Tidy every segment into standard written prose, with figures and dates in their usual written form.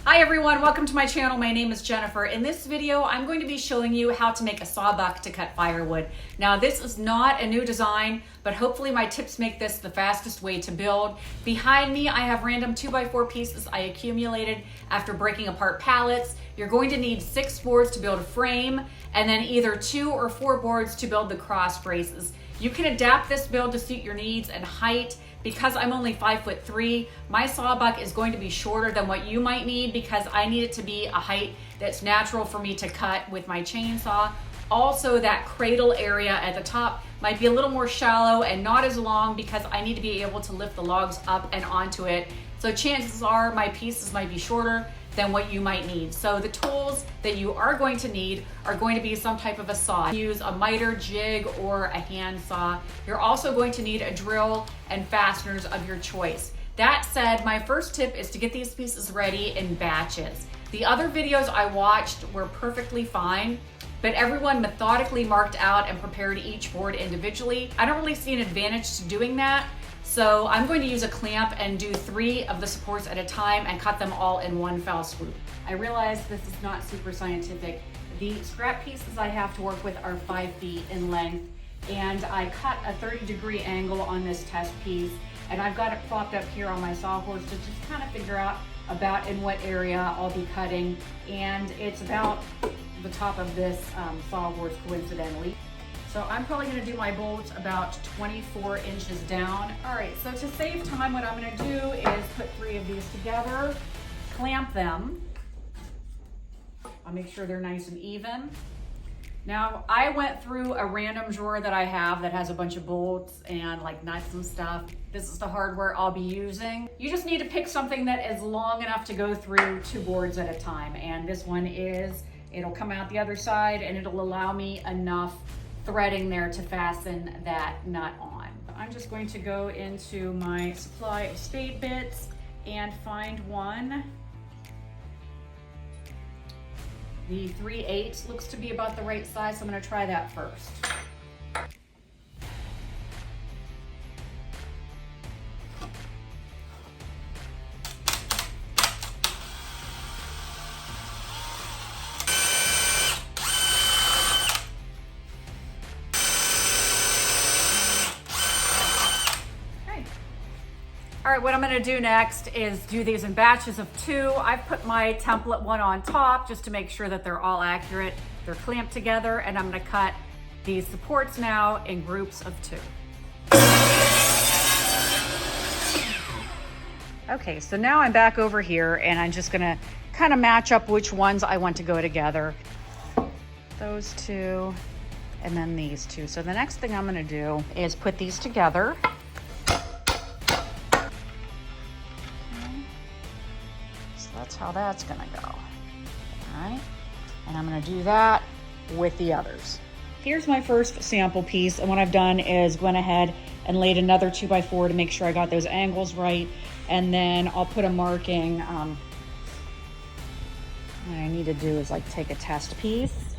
Hi everyone, welcome to my channel. My name is Jennifer. In this video, I'm going to be showing you how to make a sawbuck to cut firewood. Now this is not a new design, but hopefully my tips make this the fastest way to build. Behind me, I have random 2x4 pieces I accumulated after breaking apart pallets. You're going to need 6 boards to build a frame, and then either 2 or 4 boards to build the cross braces. You can adapt this build to suit your needs and height. Because I'm only 5'3", my sawbuck is going to be shorter than what you might need because I need it to be a height that's natural for me to cut with my chainsaw. Also, that cradle area at the top might be a little more shallow and not as long because I need to be able to lift the logs up and onto it. So chances are my pieces might be shorter than what you might need. So the tools that you are going to need are going to be some type of a saw. Use a miter, jig, or a hand saw. You're also going to need a drill and fasteners of your choice. That said, my first tip is to get these pieces ready in batches. The other videos I watched were perfectly fine, but everyone methodically marked out and prepared each board individually. I don't really see an advantage to doing that. So I'm going to use a clamp and do 3 of the supports at a time and cut them all in one fell swoop. I realize this is not super scientific. The scrap pieces I have to work with are 5 feet in length, and I cut a 30-degree angle on this test piece, and I've got it propped up here on my sawhorse to just kind of figure out about in what area I'll be cutting, and it's about the top of this sawhorse coincidentally. So I'm probably gonna do my bolts about 24 inches down. All right, so to save time, what I'm gonna do is put 3 of these together, clamp them. I'll make sure they're nice and even. Now, I went through a random drawer that I have that has a bunch of bolts and like nuts and stuff. This is the hardware I'll be using. You just need to pick something that is long enough to go through 2 boards at a time. And this one is, it'll come out the other side and it'll allow me enough threading there to fasten that nut on. I'm just going to go into my supply of spade bits and find one. The 3/8 looks to be about the right size, so I'm gonna try that first. All right, what I'm gonna do next is do these in batches of 2. I've put my template one on top just to make sure that they're all accurate. They're clamped together, and I'm gonna cut these supports now in groups of 2. Okay, so now I'm back over here and I'm just gonna kind of match up which ones I want to go together. Those 2, and then these 2. So the next thing I'm gonna do is put these together. That's how that's gonna go. All right, and I'm gonna do that with the others. Here's my first sample piece, and what I've done is went ahead and laid another 2x4 to make sure I got those angles right, and then I'll put a marking. What I need to do is like take a test piece,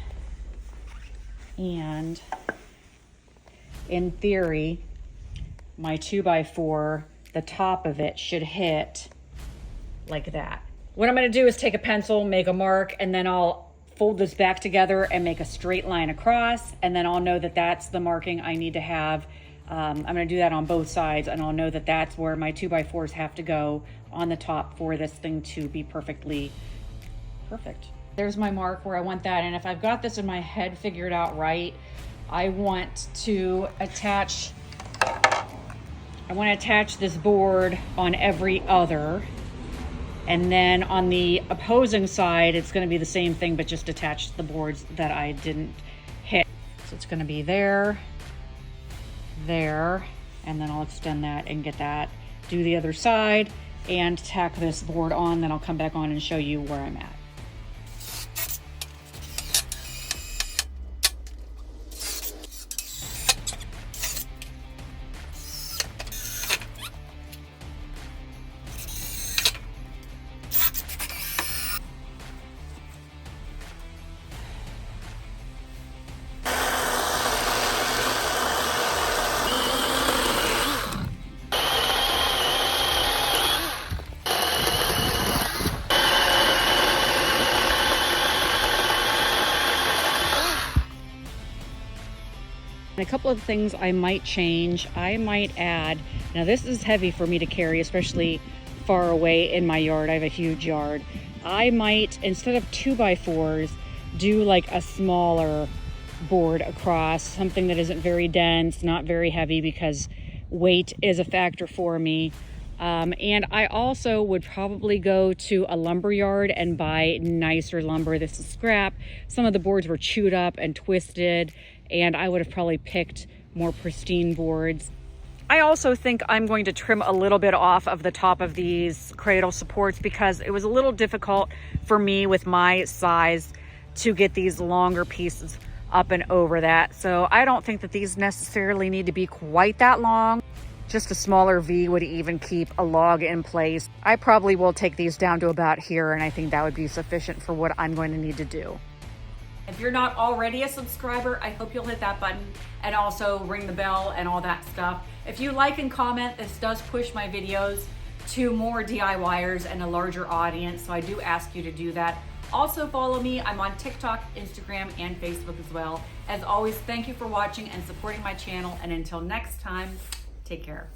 and in theory, my 2x4, the top of it should hit like that. What I'm gonna do is take a pencil, make a mark, and then I'll fold this back together and make a straight line across, and then I'll know that that's the marking I need to have. I'm gonna do that on both sides, and I'll know that that's where my 2x4s have to go on the top for this thing to be perfectly perfect. There's my mark where I want that, and if I've got this in my head figured out right, I want to attach this board on every other. And then on the opposing side, it's gonna be the same thing, but just attach the boards that I didn't hit. So it's gonna be there, there, and then I'll extend that and get that, do the other side, and tack this board on, then I'll come back on and show you where I'm at. And a couple of things I might change. I might add, now this is heavy for me to carry, especially far away in my yard. I have a huge yard. I might, instead of 2x4s, do like a smaller board across, something that isn't very dense, not very heavy, because weight is a factor for me. And I also would probably go to a lumber yard and buy nicer lumber. This is scrap. Some of the boards were chewed up and twisted, and I would have probably picked more pristine boards. I also think I'm going to trim a little bit off of the top of these cradle supports because it was a little difficult for me with my size to get these longer pieces up and over that. So I don't think that these necessarily need to be quite that long. Just a smaller V would even keep a log in place. I probably will take these down to about here, and I think that would be sufficient for what I'm going to need to do. If you're not already a subscriber, I hope you'll hit that button and also ring the bell and all that stuff. If you like and comment, this does push my videos to more DIYers and a larger audience, so I do ask you to do that. Also follow me. I'm on TikTok, Instagram, and Facebook as well. As always, thank you for watching and supporting my channel, and until next time, take care.